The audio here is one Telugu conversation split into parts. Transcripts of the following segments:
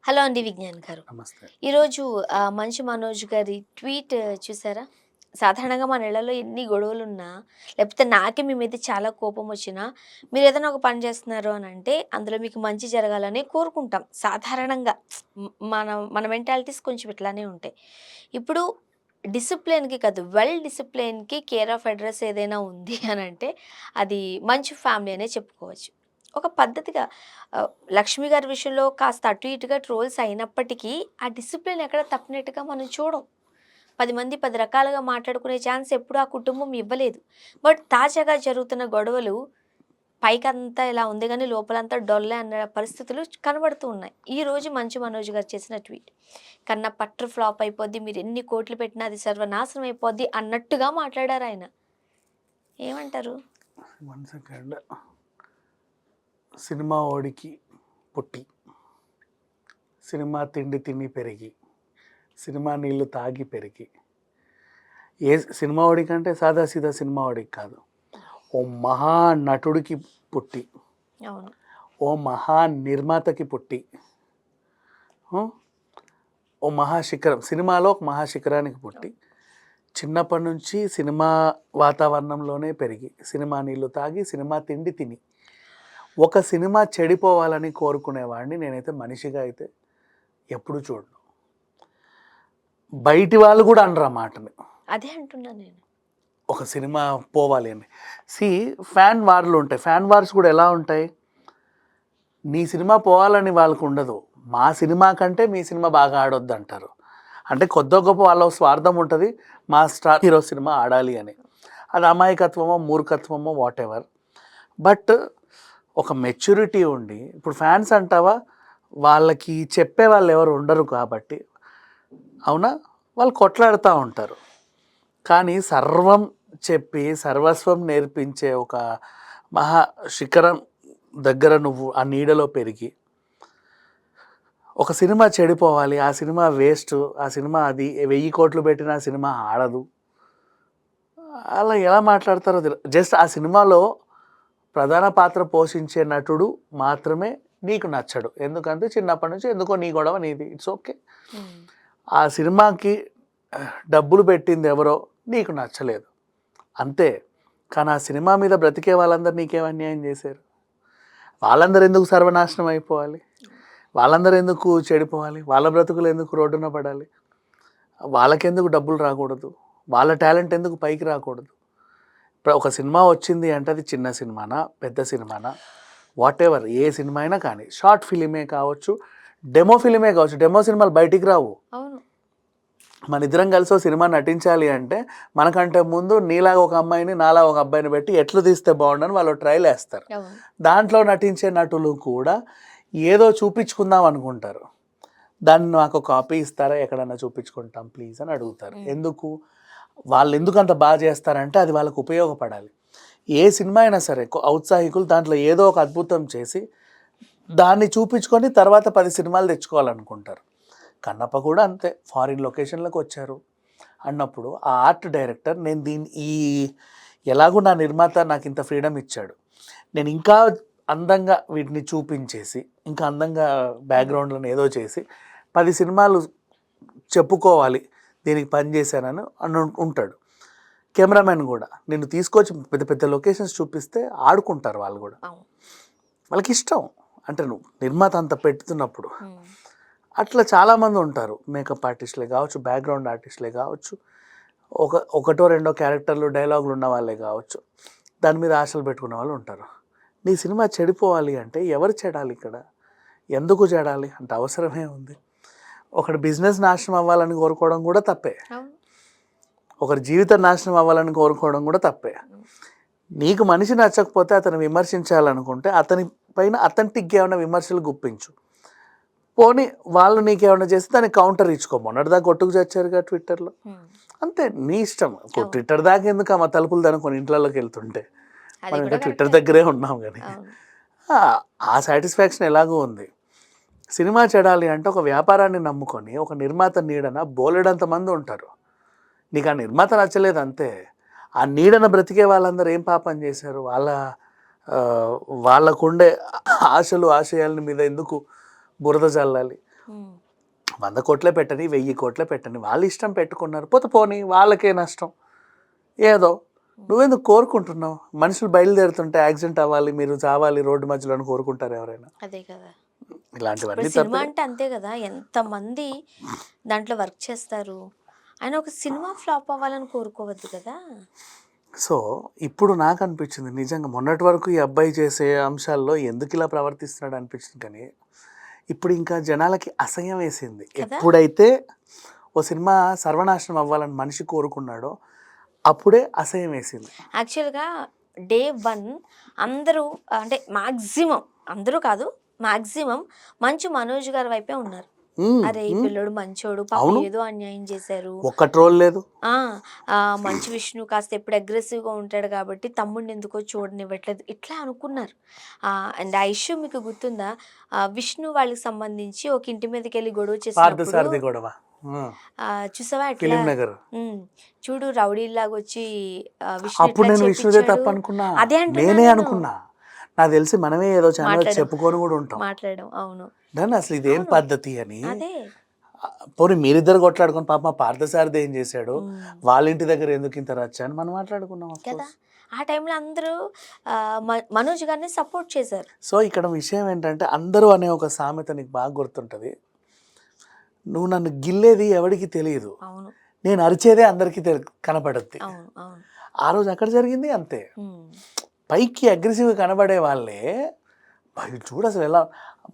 హలో అండి విజ్ఞాన్ గారు. నమస్తే. ఈరోజు మంచు మనోజ్ గారి ట్వీట్ చూసారా? సాధారణంగా మన ఇళ్లలో ఎన్ని గొడవలున్నా, లేకపోతే నాకే మీ మీద చాలా కోపమొచ్చినా, మీరేదైనా ఒక పని చేస్తున్నారు అనంటే, అందులో మీకు మంచి జరగాలని కోరుకుంటాం సాధారణంగా. మన మన మెంటాలిటీస్ కొంచెం ఇట్లానే ఉంటాయి. ఇప్పుడు డిసిప్లిన్‌కి కాదు, డిసిప్లిన్‌కి కేర్ ఆఫ్ అడ్రెస్ ఏదైనా ఉంది అనంటే, అది మంచు ఫ్యామిలీ అనే చెప్పుకోవచ్చు. ఒక పద్ధతిగా ఆహ్, లక్ష్మి గారి విషయంలో కాస్త అటు ఇటుగా ట్రోల్స్ అయినప్పటికీ, ఆ డిసిప్లిన్ ఎక్కడ తప్పినట్టుగా మనం చూడం. 10 మంది 10 రకాలుగా మాట్లాడుకునే ఛాన్స్ ఎప్పుడు ఆ కుటుంబం ఇవ్వలేదు. బట్ తాజాగా జరుగుతున్న గొడవలు పైకంతా ఇలా ఉంది గానీ, లోపలంతా డొల్లే అన్న పరిస్థితులు కనబడుతూ ఉన్నాయి. ఈరోజు మంచు మనోజ్ గారు చేసిన ట్వీట్. కన్నా పట్టర్ ఫ్లాప్ అయిపోద్ది. మీరు ఎన్ని కోట్లు పెట్టినా అది సర్వనాశనం అయిపోద్ది అన్నట్టుగా మాట్లాడారాయన. ఏమంటారు? 1 సెకండ్. సినిమా ఓడికి పుట్టి, సినిమా తిండి తిని పెరిగి, సినిమా నీళ్ళు తాగి పెరిగి, ఏ సినిమా ఓడికంటే సాదాసీదా సినిమా ఓడికి కాదు, ఓ మహా నటుడికి పుట్టి, అవును. ఓ మహా నిర్మాతకి పుట్టి, ఓ మహాశిఖరం, సినిమాలో ఒక మహాశిఖరానికి పుట్టి, చిన్నప్పటి నుంచి సినిమా వాతావరణంలోనే పెరిగి, సినిమా నీళ్ళు తాగి, సినిమా తిండి తిని, ఒక సినిమా చెడిపోవాలని కోరుకునేవాడిని నేనైతే మనిషిగా అయితే ఎప్పుడు చూడను. బయటి వాళ్ళు కూడా అనరు ఆ మాటని. అదే అంటున్నా నేను. ఒక సినిమా పోవాలి అని. ఫ్యాన్ వార్లు ఉంటాయి. ఫ్యాన్ వార్స్ కూడా ఎలా ఉంటాయి? నీ సినిమా పోవాలని వాళ్ళకు ఉండదు. మా సినిమా కంటే మీ సినిమా బాగా ఆడొద్దు అంటారు. అంటే కొద్దో గొప్ప వాళ్ళ స్వార్థం ఉంటుంది, మా స్టార్ హీరో సినిమా ఆడాలి అని. అది అమాయకత్వమో మూర్ఖత్వమో వాట్ ఎవర్. బట్ ఒక మెచ్యూరిటీ ఉండి, ఇప్పుడు ఫ్యాన్స్ అంటావా, వాళ్ళకి చెప్పే వాళ్ళు ఎవరు ఉండరు కాబట్టి, అవునా, వాళ్ళు కొట్లాడుతూ ఉంటారు. కానీ సర్వం చెప్పి సర్వస్వం నేర్పించే ఒక మహా శిఖరం దగ్గర నువ్వు ఆ నీడలో పెరిగి, ఒక సినిమా చెడిపోవాలి, ఆ సినిమా వేస్ట్, ఆ సినిమా అది 1000 కోట్లు పెట్టిన ఆ సినిమా ఆడదు, అలా ఎలా మాట్లాడతారో జస్ట్ ఆ సినిమాలో ప్రధాన పాత్ర పోషించే నటుడు మాత్రమే నీకు నచ్చడు. ఎందుకంటే చిన్నప్పటి నుంచి ఎందుకో నీ గొడవ నీది, ఇట్స్ ఓకే. ఆ సినిమాకి డబ్బులు పెట్టింది ఎవరో నీకు నచ్చలేదు అంతే. కానీ ఆ సినిమా మీద బ్రతికే వాళ్ళందరూ నీకేం అన్యాయం చేశారు? వాళ్ళందరూ ఎందుకు సర్వనాశనం అయిపోవాలి? వాళ్ళందరూ ఎందుకు చెడిపోవాలి? వాళ్ళ బ్రతుకులు ఎందుకు రోడ్డున పడాలి? వాళ్ళకెందుకు డబ్బులు రాకూడదు? వాళ్ళ టాలెంట్ ఎందుకు పైకి రాకూడదు? ఒక సినిమా వచ్చింది అంటే అది చిన్న సినిమానా, పెద్ద సినిమానా, వాట్ ఎవర్, ఏ సినిమా అయినా కానీ, షార్ట్ ఫిలిమే కావచ్చు, డెమో ఫిలిమే కావచ్చు. డెమో సినిమాలు బయటికి రావు. అవును. మన ఇద్దరం కలిసి ఒక సినిమా నటించాలి అంటే మనకంటే ముందు నీలాగా ఒక అమ్మాయిని, నాలా ఒక అబ్బాయిని పెట్టి ఎట్లు తీస్తే బాగుండని వాళ్ళు ట్రైల్ వేస్తారు. దాంట్లో నటించే నటులు కూడా ఏదో చూపించుకుందాం అనుకుంటారు. దాన్ని నాకు కాపీ ఇస్తారా, ఎక్కడన్నా చూపించుకుంటాం ప్లీజ్ అని అడుగుతారు. ఎందుకు? వాళ్ళు ఎందుకు అంత బాగా చేస్తారంటే అది వాళ్ళకు ఉపయోగపడాలి. ఏ సినిమా అయినా సరే ఔత్సాహికులు దాంట్లో ఏదో ఒక అద్భుతం చేసి దాన్ని చూపించుకొని తర్వాత 10 సినిమాలు తెచ్చుకోవాలనుకుంటారు. కన్నప్ప కూడా అంతే, ఫారిన్ లొకేషన్లకు వచ్చారు అన్నప్పుడు ఆ ఆర్ట్ డైరెక్టర్, నేను ఎలాగూ నా నిర్మాత నాకు ఇంత ఫ్రీడమ్ ఇచ్చాడు, నేను ఇంకా అందంగా వీటిని చూపించేసి, ఇంకా అందంగా బ్యాక్గ్రౌండ్లను ఏదో చేసి 10 సినిమాలు చెప్పుకోవాలి దీనికి పని చేశానని ఉంటాడు. కెమెరామెన్ కూడా నిన్ను తీసుకొచ్చి పెద్ద పెద్ద లొకేషన్స్ చూపిస్తే ఆడుకుంటారు వాళ్ళు కూడా, వాళ్ళకి ఇష్టం. అంటే నువ్వు నిర్మాత అంత పెడుతున్నప్పుడు అట్లా చాలామంది ఉంటారు. మేకప్ ఆర్టిస్టులే కావచ్చు, బ్యాక్గ్రౌండ్ ఆర్టిస్టులే కావచ్చు, ఒకటో రెండో క్యారెక్టర్లు డైలాగులు ఉన్న వాళ్ళే కావచ్చు, దాని మీద ఆశలు పెట్టుకున్న వాళ్ళు ఉంటారు. నీ సినిమా చెడిపోవాలి అంటే ఎవరు చెడాలి ఇక్కడ? ఎందుకు చెడాలి అంటే అవసరమే ఉంది? ఒకటి బిజినెస్ నాశనం అవ్వాలని కోరుకోవడం కూడా తప్పే, ఒకరి జీవితం నాశనం అవ్వాలని కోరుకోవడం కూడా తప్పే. నీకు మనిషి నచ్చకపోతే అతను విమర్శించాలనుకుంటే అతని పైన అథెంటిక్గా ఏమైనా విమర్శలు గుప్పించు. పోనీ వాళ్ళు నీకేమైనా చేస్తే దానికి కౌంటర్ ఇచ్చుకో. మొన్నటిదాకా కొట్టుకు చచ్చారుగా ట్విట్టర్లో, అంతే, నీ ఇష్టం. ట్విట్టర్ దాకా ఎందుకు అమ్మ తలుపులు దానికి ఇంట్లోకి వెళ్తుంటే, మనం ఇంకా ట్విట్టర్ దగ్గరే ఉన్నాం కానీ ఆ సాటిస్ఫాక్షన్ ఎలాగో ఉంది. సినిమా చెడాలి అంటే ఒక వ్యాపారాన్ని నమ్ముకొని ఒక నిర్మాత నీడన బోలెడంత మంది ఉంటారు. నీకు ఆ నిర్మాత నచ్చలేదు అంతే. ఆ నీడన బ్రతికే వాళ్ళందరూ ఏం పాపం చేశారు? వాళ్ళకుండే ఆశలు ఆశయాల మీద ఎందుకు బురద చల్లాలి? ఉమ్. 100 కోట్లే పెట్టని 1000 కోట్లే పెట్టని వాళ్ళ ఇష్టం పెట్టుకున్నారు, పోనీ వాళ్ళకే నష్టం ఏదో. నువ్వెందుకు కోరుకుంటున్నావు? మనుషులు బయలుదేరుతుంటే యాక్సిడెంట్ అవ్వాలి, మీరు చావాలి రోడ్డు మధ్యలో అని కోరుకుంటారు ఎవరైనా? అదే కదా. ఇప్పుడు ఇలాంటివన్నీ సినిమా తప్పే. అంటే అంతే కదా, ఎంతమంది దాంట్లో వర్క్ చేస్తారు. ఆయన ఒక సినిమా ఫ్లాప్ అవ్వాలని కోరుకోవద్దు కదా. సో ఇప్పుడు నాకు అనిపించింది నిజంగా, మొన్నటి వరకు ఈ అబ్బాయి చేసే అంశాల్లో ఎందుకు ఇలా ప్రవర్తిస్తున్నాడు అనిపించింది, కానీ ఇప్పుడు ఇంకా జనాలకి అసహ్యం వేసింది. కదా? ఎప్పుడైతే ఓ సినిమా సర్వనాశనం అవ్వాలని మనిషి కోరుకున్నాడో అప్పుడే అసహ్యం వేసింది. యాక్చువల్గా డే 1 అందరూ అంటే మాక్సిమం, అందరూ కాదు మాక్సిమం మంచు మనోజ్ గారి వైపే ఉన్నారు. అరే ఈ పిల్లోడు మంచోడు, పాపం ఏదో అన్యాయం చేశారు. ఒక్క ట్రోల్ లేదు. మంచు విష్ణు కాస్త ఎప్పుడు అగ్రెసివ్గా ఉంటాడు కాబట్టి తమ్ముడిని ఎందుకో చూడనివ్వట్లేదు ఇట్లా అనుకున్నారు. అండ్ ఆ ఇష్యూ మీకు గుర్తుందా? విష్ణు వాళ్ళకి సంబంధించి ఒక ఇంటి మీదకి వెళ్ళి గొడవ పార్థసారథి చేసినప్పుడు గొడవ చూసావా ఎట్లా? ఫిలిం నగర్. చూడు రౌడీలాగా వచ్చి విష్ణు అప్పుడు ఇట్లా నేను విష్ణుదే చేపించాడు. తప్పు అనుకున్నా, అదే అంటున్నా నేనే నేను. అనుకున్నా. నాకు తెలిసి మనమే ఏదో ఛానల్ మాట్లాడడం. చెప్పుకొని కూడా ఉంటాం మాట్లాడడం అవును. దాన్ని, అసలు ఇదేం పద్ధతి అని. అదే పోనీ మీరిద్దరు కొట్లాడుకుని పాప పార్థసారథి ఏం చేశాడు, వాళ్ళ ఇంటి దగ్గర ఎందుకు ఇంత రచ్చ అని మనం మాట్లాడుకున్నాం of కదా. course. ఆ టైంలో అందరూ మనోజ్ గారిని సపోర్ట్ చేశారు. సో ఇక్కడ విషయం ఏంటంటే, అందరూ అనే ఒక సామెత నీకు బాగా గుర్తుంటుంది, నువ్వు నన్ను గిల్లేది ఎవడికి తెలియదు, అవును నేను అరిచేదే అందరికీ కనపడద్ది. అవును అవును. ఆ రోజు అక్కడ జరిగింది అంతే. పైకి అగ్రెసివ్గా కనబడే వాళ్ళే చూడు అసలు ఎలా.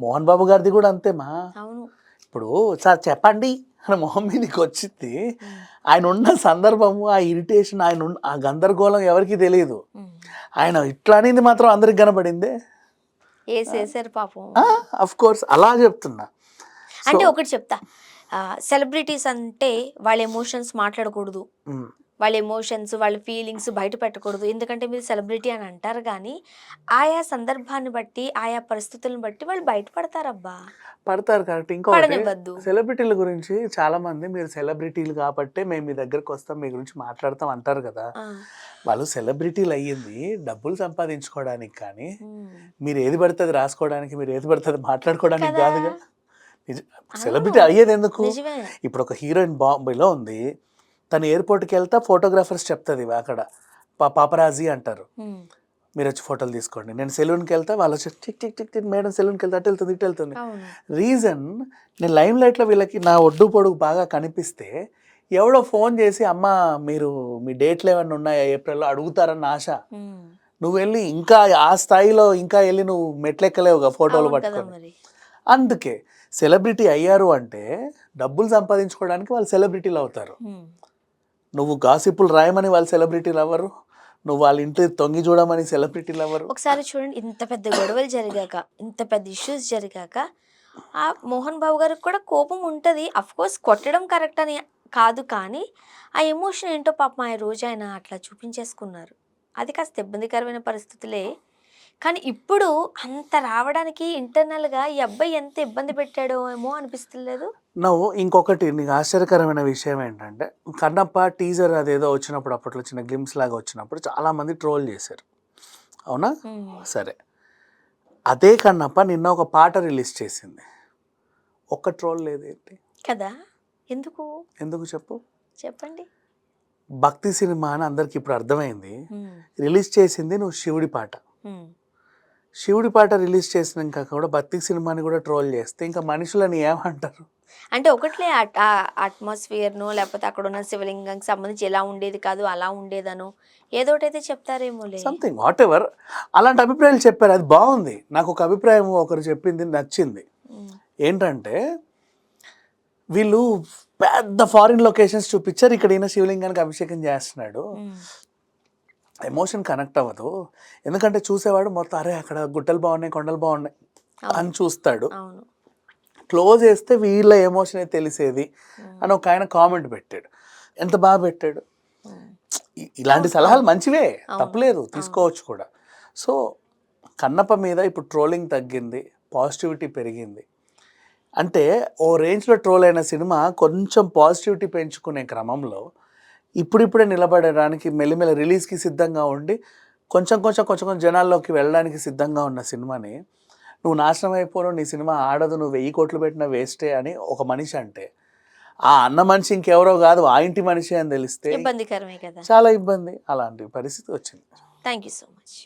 మోహన్ బాబు గారిది కూడా అంతేమా. అవును ఇప్పుడు సార్ చెప్పండి అని మొహం మీదకి వచ్చింది. ఆయన ఉన్న సందర్భము, ఆ ఇరిటేషన్, ఆ గందరగోళం ఎవరికి తెలియదు. ఆయన ఇట్లా అనేది మాత్రం అందరికి కనబడిందే. వేసేసారు పాపం. అఫ్ కోర్స్ అలా చెప్తున్నా. అంటే ఒకటి చెప్తా, సెలబ్రిటీస్ అంటే వాళ్ళ ఎమోషన్స్ మాట్లాడకూడదు, వాళ్ళ ఎమోషన్స్ వాళ్ళ ఫీలింగ్స్ బయట పెట్టకూడదు. ఎందుకంటే మీరు సెలబ్రిటీ అని అంటారు కానీ ఆయా సందర్భాన్ని బట్టి ఆయా పరిస్థితులను బట్టి వాళ్ళు బయటపడతారబ్బా. పడతారు కరెక్ట్. ఇంకొకటి పడనివ్వద్దు. సెలబ్రిటీల గురించి చాలా మంది, మీరు సెలబ్రిటీలు కాబట్టి మేము మీ దగ్గరకు వస్తాం, మీ గురించి మాట్లాడతాం అంటారు కదా. వాళ్ళు సెలబ్రిటీలు అయ్యింది డబ్బులు సంపాదించుకోవడానికి, కానీ మీరు ఏది పడుతుంది రాసుకోవడానికి, మీరు ఏది పడుతుంది మాట్లాడుకోవడానికి కాదుగా. సెలబ్రిటీ అయ్యేది ఎందుకు? ఇప్పుడు ఒక హీరోయిన్ బాంబేలో ఉంది, తను ఎయిర్పోర్ట్కి వెళ్తా ఫోటోగ్రాఫర్స్ చెప్తుంది అక్కడ, పాపరాజీ అంటారు, మీరు వచ్చి ఫోటోలు తీసుకోండి. నేను సెలూన్కి వెళ్తా, వాళ్ళు వచ్చి tick tick tick tick madam సెలూన్కి వెళ్తే అటు వెళ్తుంది ఇటు వెళ్తుంది. రీజన్, నేను లైమ్ లైట్లో వీళ్ళకి నా ఒడ్డు పొడుగు బాగా కనిపిస్తే ఎవడో ఫోన్ చేసి అమ్మ మీరు మీ డేట్లు ఏమన్నా ఉన్నాయా ఏప్రిల్లో అడుగుతారన్న ఆశ. నువ్వు వెళ్ళి ఇంకా ఆ స్థాయిలో ఇంకా వెళ్ళి నువ్వు మెట్లెక్కలేవుగా ఫోటోలు పట్టుకొని. అందుకే సెలబ్రిటీ అయ్యారు అంటే డబ్బులు సంపాదించుకోవడానికి వాళ్ళు సెలబ్రిటీలు అవుతారు. నువ్వు గాసిప్పులు రాయమని వాళ్ళు సెలబ్రిటీలు అవ్వరు, నువ్వు వాళ్ళ ఇంటి తొంగి చూడమని సెలబ్రిటీలు అవ్వరు. ఒకసారి చూడండి, ఇంత పెద్ద గొడవలు జరిగాక, ఇంత పెద్ద ఇష్యూస్ జరిగాక ఆ మోహన్ బాబు గారికి కూడా కోపం ఉంటుంది. అఫ్ కోర్స్ కొట్టడం కరెక్ట్ అని కాదు, కానీ ఆ ఎమోషన్ ఏంటో పాపం ఆ రోజు ఆయన అట్లా చూపించేసుకున్నారు. అది కాస్త ఇబ్బందికరమైన పరిస్థితులే, కానీ ఇప్పుడు అంత రావడానికి ఇంటర్నల్గా ఈ అబ్బాయి ఎంత ఇబ్బంది పెట్టాడో ఏమో అనిపిస్తలేదు. నువ్వు ఇంకొకటి నీకు ఆశ్చర్యకరమైన విషయం ఏంటంటే, కన్నప్ప టీజర్ అదేదో వచ్చినప్పుడు, అప్పట్లో చిన్న గ్లిమ్స్ లాగా వచ్చినప్పుడు చాలామంది ట్రోల్ చేశారు, అవునా? సరే, అదే కన్నప్ప నిన్న ఒక పాట రిలీజ్ చేసింది, ఒక్క ట్రోల్ లేదు ఏంటి కదా. ఎందుకు చెప్పు, చెప్పండి. భక్తి సినిమా అని అందరికి ఇప్పుడు అర్థమైంది. రిలీజ్ చేసింది నువ్వు శివుడి పాట, శివుడి పాట రిలీజ్ చేసినాక కూడా భక్తి సినిమాని కూడా ట్రోల్ చేస్తే ఇంకా మనుషులని ఏమంటారు? అంటే ఒకట్లే అట్మాస్ఫియర్ను, లేకపోతే అక్కడ ఉన్న శివలింగానికి సంబంధించి ఎలా ఉండేది కాదు అలా ఉండేదను ఏదోటైతే చెప్తారేమో, సంథింగ్ వాట్ ఎవర్, అలాంటి అభిప్రాయాలు చెప్పారు, అది బాగుంది. నాకు ఒక అభిప్రాయం ఒకరు చెప్పింది నచ్చింది, ఏంటంటే వీళ్ళు పెద్ద ఫారిన్ లొకేషన్స్ చూపించారు, ఇక్కడ ఈయన శివలింగానికి అభిషేకం చేస్తున్నాడు, ఎమోషన్ కనెక్ట్ అవ్వదు. ఎందుకంటే చూసేవాడు మొత్తం అరే అక్కడ గుట్టలు బాగున్నాయి కొండలు బాగున్నాయి అని చూస్తాడు, క్లోజ్ చేస్తే వీళ్ళ ఎమోషనే తెలిసేది అని ఒక ఆయన కామెంట్ పెట్టాడు. ఎంత బాగా పెట్టాడు. ఇలాంటి సలహాలు మంచివే, తప్పలేదు, తీసుకోవచ్చు కూడా. సో కన్నప్ప మీద ఇప్పుడు ట్రోలింగ్ తగ్గింది, పాజిటివిటీ పెరిగింది. అంటే ఓ రేంజ్లో ట్రోల్ అయిన సినిమా కొంచెం పాజిటివిటీ పెంచుకునే క్రమంలో ఇప్పుడిప్పుడే నిలబడడానికి మెల్లిమెల్లి రిలీజ్కి సిద్ధంగా ఉండి కొంచెం జనాల్లోకి వెళ్ళడానికి సిద్ధంగా ఉన్న సినిమాని నువ్వు నాశనం అయిపోను, నీ సినిమా ఆడదు, నువ్వు 1000 కోట్లు పెట్టిన వేస్టే అని ఒక మనిషి అంటే, ఆ అన్న మనిషి ఇంకెవరో కాదు ఆ ఇంటి మనిషి అని తెలిస్తే ఇబ్బందికరమే కదా. చాలా ఇబ్బంది. అలాంటి పరిస్థితి వచ్చింది. Thank you so much.